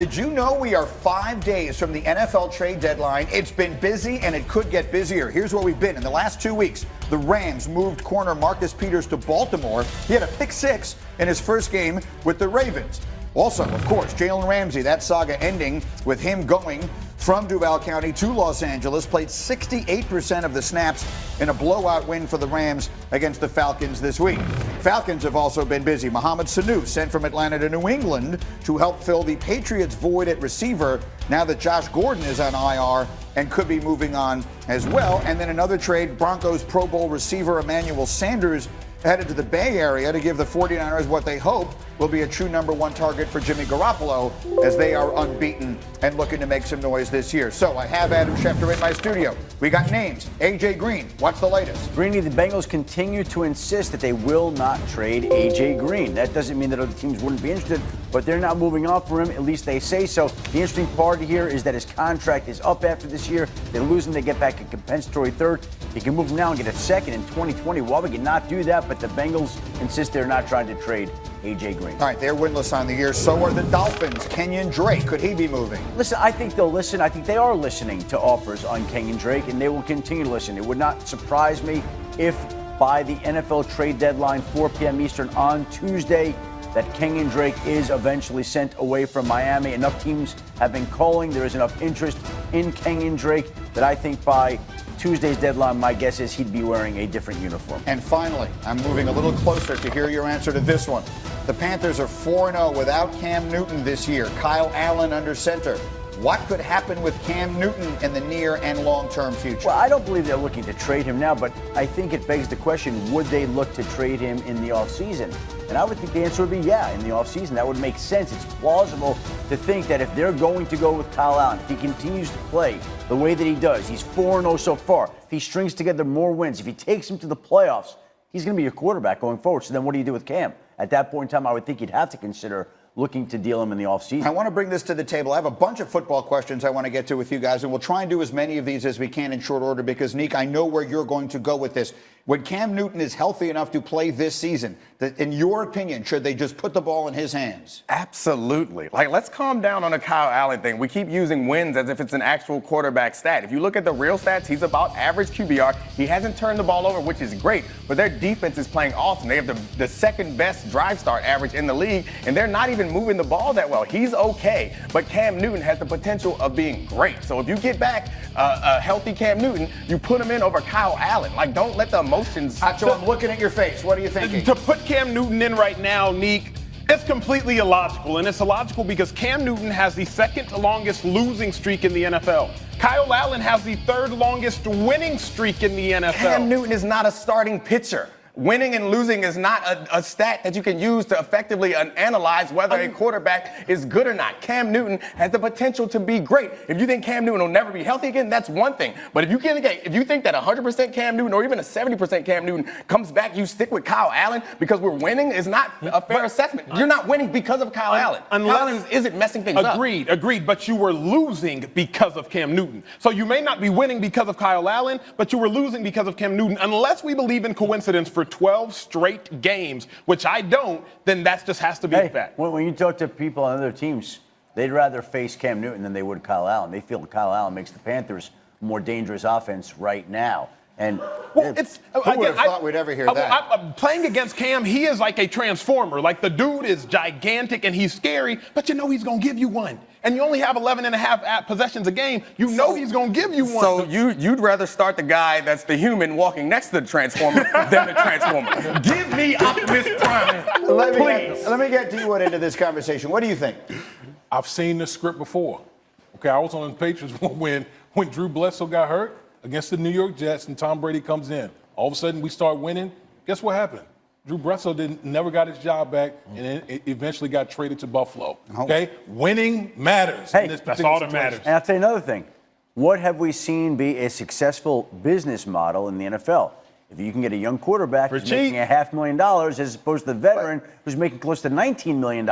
Did you know we are 5 days from the NFL trade deadline? It's been busy and it could get busier. Here's where we've been. In the last 2 weeks, the Rams moved corner Marcus Peters to Baltimore. He had a pick six in his first game with the Ravens. Also, of course, Jalen Ramsey, that saga ending with him going from Duval County to Los Angeles, played 68% of the snaps in a blowout win for the Rams against the Falcons this week. Falcons have also been busy. Mohamed Sanu sent from Atlanta to New England to help fill the Patriots' void at receiver now that Josh Gordon is on IR and could be moving on as well. And then another trade, Broncos Pro Bowl receiver Emmanuel Sanders headed to the Bay Area to give the 49ers what they hope will be a true number one target for Jimmy Garoppolo as they are unbeaten and looking to make some noise this year. So I have Adam Schefter in my studio. We got names. A.J. Green, what's the latest? Greeny, the Bengals continue to insist that they will not trade A.J. Green. That doesn't mean that other teams wouldn't be interested, but they're not moving on for him. At least they say so. The interesting part here is that his contract is up after this year. They lose him, they get back a compensatory third. He can move him now and get a second in 2020. Wahlberg cannot do that, but the Bengals insist they're not trying to trade A.J. Green. All right, they're winless on the year. So are the Dolphins. Kenyon Drake, could he be moving? Listen, I think they'll listen. I think they are listening to offers on Kenyon Drake, and they will continue to listen. It would not surprise me if by the NFL trade deadline, 4 p.m. Eastern on Tuesday, that Kenyon Drake is eventually sent away from Miami. Enough teams have been calling. There is enough interest in Kenyon Drake that I think by Tuesday's deadline, my guess is he'd be wearing a different uniform. And finally, I'm moving a little closer to hear your answer to this one. The Panthers are 4-0 without Cam Newton this year. Kyle Allen under center. What could happen with Cam Newton in the near and long-term future? Well, I don't believe they're looking to trade him now, but I think it begs the question, would they look to trade him in the offseason? And I would think the answer would be yeah, in the offseason. That would make sense. It's plausible to think that if they're going to go with Kyle Allen, if he continues to play the way that he does, he's 4-0 so far, if he strings together more wins, if he takes him to the playoffs, he's going to be your quarterback going forward. So then what do you do with Cam? At that point in time, I would think you'd have to consider looking to deal him in the offseason. I want to bring this to the table. I have a bunch of football questions I want to get to with you guys, and we'll try and do as many of these as we can in short order because, Neek, I know where you're going to go with this. When Cam Newton is healthy enough to play this season, in your opinion, should they just put the ball in his hands? Absolutely. Let's calm down on the Kyle Allen thing. We keep using wins as if it's an actual quarterback stat. If you look at the real stats, he's about average QBR. He hasn't turned the ball over, which is great, but their defense is playing awesome. They have the second best drive start average in the league, and they're not even moving the ball that well. He's okay, but Cam Newton has the potential of being great. So if you get back a healthy Cam Newton, you put him in over Kyle Allen. Don't let the emotions. Acho, I'm looking at your face. What are you thinking? To put Cam Newton in right now, Neek, it's completely illogical. And it's illogical because Cam Newton has the second longest losing streak in the NFL. Kyle Allen has the third longest winning streak in the NFL. Cam Newton is not a starting pitcher. Winning and losing is not a stat that you can use to effectively analyze whether a quarterback is good or not. Cam Newton has the potential to be great. If you think Cam Newton will never be healthy again, that's one thing. But if you think that 100% Cam Newton or even a 70% Cam Newton comes back, you stick with Kyle Allen because we're winning is not a fair assessment. You're not winning because of Kyle Allen. Kyle Allen isn't messing things up. Agreed. But you were losing because of Cam Newton. So you may not be winning because of Kyle Allen, but you were losing because of Cam Newton. Unless we believe in coincidence for 12 straight games, which I don't, then that just has to be a fact. When you talk to people on other teams, they'd rather face Cam Newton than they would Kyle Allen. They feel Kyle Allen makes the Panthers a more dangerous offense right now. And who would have thought we'd ever hear that? Playing against Cam, he is like a transformer. The dude is gigantic and he's scary, but you know he's going to give you one. And you only have 11 and a half possessions a game. You know he's going to give you one. So you'd rather start the guy that's the human walking next to the transformer than the transformer. Give me Optimus Prime, please. Let me get D-Wood into this conversation. What do you think? I've seen this script before. Okay, I was on the Patriots when Drew Bledsoe got hurt against the New York Jets and Tom Brady comes in. All of a sudden, we start winning. Guess what happened? Drew Bledsoe never got his job back, and then it eventually got traded to Buffalo. Okay? Winning matters in this particular that's all that situation. matters. And I'll tell you another thing. What have we seen be a successful business model in the NFL? If you can get a young quarterback who's making $500,000 as opposed to the veteran who's making close to $19 million,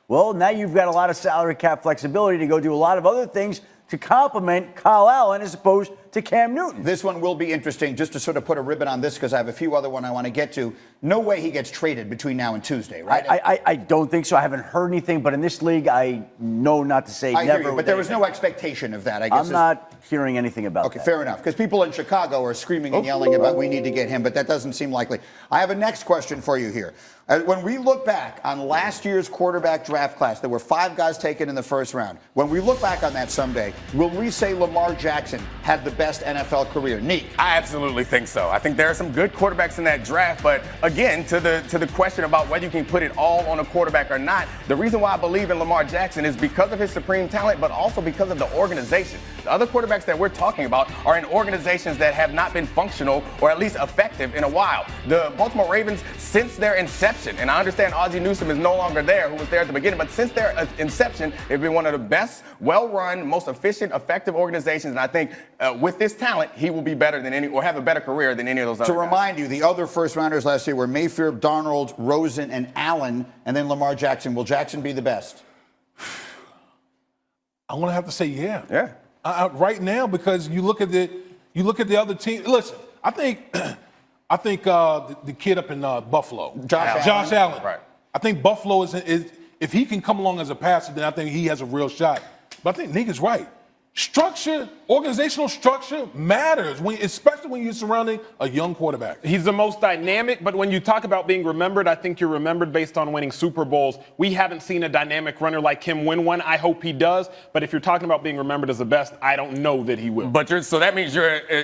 well, now you've got a lot of salary cap flexibility to go do a lot of other things to complement Kyle Allen as opposed to Cam Newton. This one will be interesting, just to sort of put a ribbon on this, because I have a few other one I want to get to. No way he gets traded between now and Tuesday, right? I don't think so. I haven't heard anything, but in this league, I know not to say I never. hear you, but there was no expectation of that, I guess. I'm not hearing anything about that. Okay, fair enough, because people in Chicago are screaming and yelling about we need to get him, but that doesn't seem likely. I have a next question for you here. When we look back on last year's quarterback draft class, there were 5 guys taken in the first round. When we look back on that someday, will we say Lamar Jackson had the best NFL career? Neek? I absolutely think so. I think there are some good quarterbacks in that draft, but again, to the question about whether you can put it all on a quarterback or not, the reason why I believe in Lamar Jackson is because of his supreme talent, but also because of the organization. The other quarterbacks that we're talking about are in organizations that have not been functional or at least effective in a while. The Baltimore Ravens, since their inception, and I understand Ozzie Newsome is no longer there, who was there at the beginning, but since their inception, they've been one of the best, well-run, most efficient, effective organizations. And I think with this talent, he will be better than any, or have a better career than any of those other To remind you, the other first-rounders last year were Mayfield, Darnold, Rosen, and Allen, and then Lamar Jackson. Will Jackson be the best? I'm going to have to say yeah. Yeah. Right now, because you look at the other team. Listen, I think the kid up in Buffalo, Josh Allen. Right. I think Buffalo is if he can come along as a passer, then I think he has a real shot. But I think Nick is right. Structure, organizational structure matters, especially when you're surrounding a young quarterback. He's the most dynamic, but when you talk about being remembered, I think you're remembered based on winning Super Bowls. We haven't seen a dynamic runner like him win one. I hope he does, but if you're talking about being remembered as the best, I don't know that he will. But so that means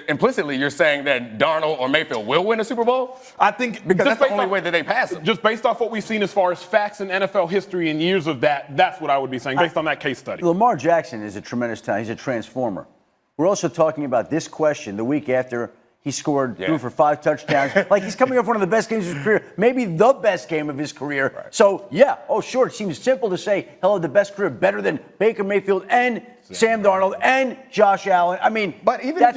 implicitly you're saying that Darnold or Mayfield will win a Super Bowl? I think because that's the only way that they pass him. Just based off what we've seen as far as facts in NFL history and years of that, that's what I would be saying based on that case study. Lamar Jackson is a tremendous talent. He's a transformer. We're also talking about this question the week after he threw for 5 touchdowns. Like he's coming off one of the best games of his career, maybe the best game of his career. Right. So, sure, it seems simple to say he'll have the best career, better than Baker Mayfield and Sam Darnold and Josh Allen. I mean, but even if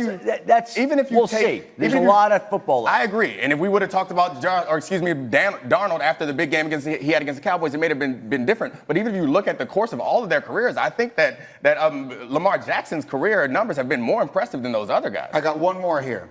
you we'll see. There's a lot of football left. I agree. And if we would have talked about Darnold after the big game he had against the Cowboys, it may have been different. But even if you look at the course of all of their careers, I think that Lamar Jackson's career numbers have been more impressive than those other guys. I got one more here.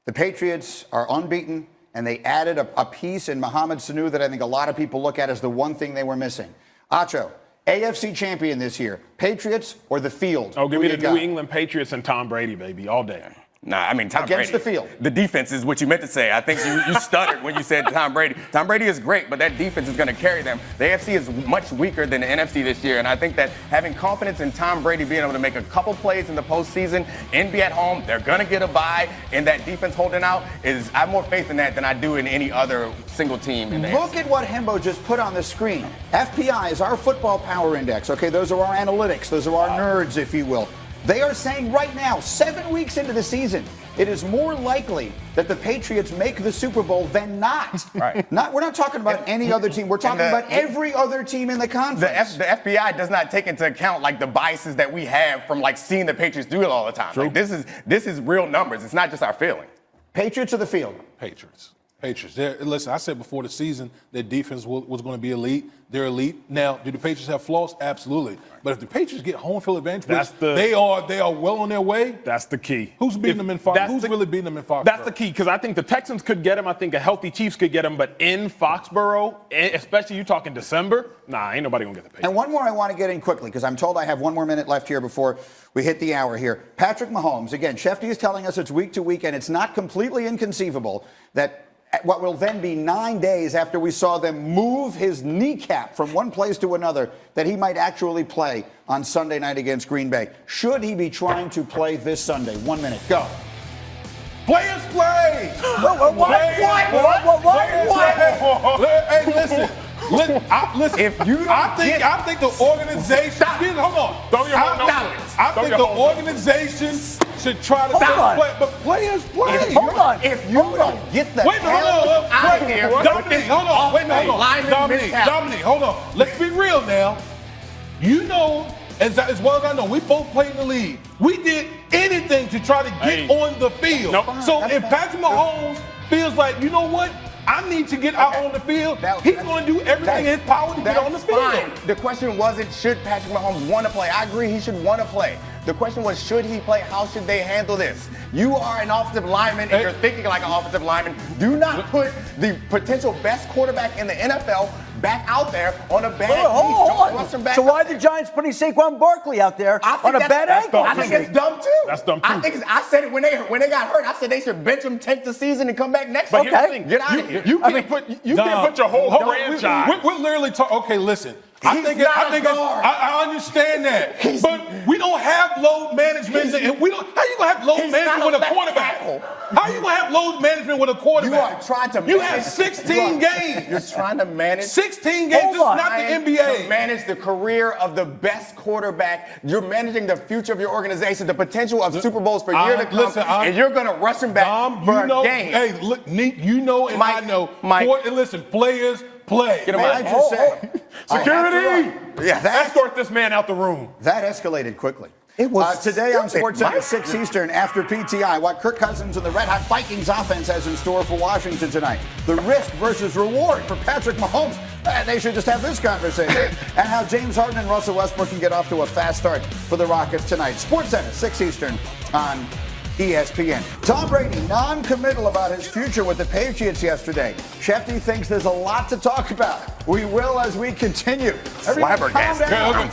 The Patriots are unbeaten, and they added a piece in Mohamed Sanu that I think a lot of people look at as the one thing they were missing. Acho, AFC champion this year, Patriots or the field? Oh, give me the New England Patriots and Tom Brady, baby, all day. Nah, I mean, Tom Brady. Against the field. The defense is what you meant to say. I think you stuttered when you said Tom Brady. Tom Brady is great, but that defense is going to carry them. The AFC is much weaker than the NFC this year, and I think that having confidence in Tom Brady being able to make a couple plays in the postseason and be at home, they're going to get a bye, and that defense holding out I have more faith in that than I do in any other single team in the Look AFC. at what Hembo just put on the screen. FPI is our football power index. Okay, those are our analytics. Those are our nerds, if you will. They are saying right now, 7 weeks into the season, it is more likely that the Patriots make the Super Bowl than not. Right. We're not talking about any other team. We're talking about every other team in the conference. The FBI does not take into account like the biases that we have from like seeing the Patriots do it all the time. Like, this is real numbers. It's not just our feeling. Patriots or the field? Patriots. Listen, I said before the season that defense was going to be elite. They're elite. Now, do the Patriots have flaws? Absolutely. But if the Patriots get home field advantage, they are well on their way. That's the key. Who's beating them in Foxborough? Who's really beating them in Foxborough? That's the key, because I think the Texans could get him. I think a healthy Chiefs could get him. But in Foxborough, especially you talking December, ain't nobody going to get the Patriots. And one more I want to get in quickly, because I'm told I have 1 more minute left here before we hit the hour here. Patrick Mahomes, again, Shefty is telling us it's week to week, and it's not completely inconceivable that what will then be 9 days after we saw them move his kneecap from one place to another, that he might actually play on Sunday night against Green Bay. Should he be trying to play this Sunday? 1 minute, go. Players play! What? Hey, listen. I think the organization. Hold on. I think the organization should try to play, but players play. If you don't get the hell out of here, Dominique, hold on. Let's be real now. You know, as well as I know, we both played in the league. We did anything to try to get on the field. So if Patrick Mahomes feels like, you know what, I need to get out on the field. He's going to do everything in his power to get on the field. Fine. The question wasn't should Patrick Mahomes want to play. I agree he should want to play. The question was should he play? How should they handle this? You are an offensive lineman and you're thinking like an offensive lineman. Do not put the potential best quarterback in the NFL back out there on a bad knee. So why are the Giants putting Saquon Barkley out there on a bad ankle? I think it's dumb too. That's dumb too. I said it when they got hurt. I said they should bench him, take the season, and come back next year. Okay. Get out of here. You can't put your whole franchise. We're literally talking. Okay, listen. I understand that, but we don't have load management. How you gonna have load management with a quarterback? How you gonna have load management with a quarterback? You are trying to. You have 16 games. You're trying to manage 16 games. This is not the NBA. To manage the career of the best quarterback. You're managing the future of your organization, the potential of Super Bowls for years to come, and you're gonna rush him back for a game. Hey, look, Nick, you know, and I know. Listen, players play. Get him out. I just say, security. Yeah, escort this man out the room. That escalated quickly. It was today on SportsCenter 6 Eastern after PTI. What Kirk Cousins and the Red Hot Vikings offense has in store for Washington tonight. The risk versus reward for Patrick Mahomes. They should just have this conversation. And how James Harden and Russell Westbrook can get off to a fast start for the Rockets tonight. SportsCenter 6 Eastern on ESPN. Tom Brady non-committal about his future with the Patriots yesterday. Shefty thinks there's a lot to talk about. We will as we continue. Everybody calm down.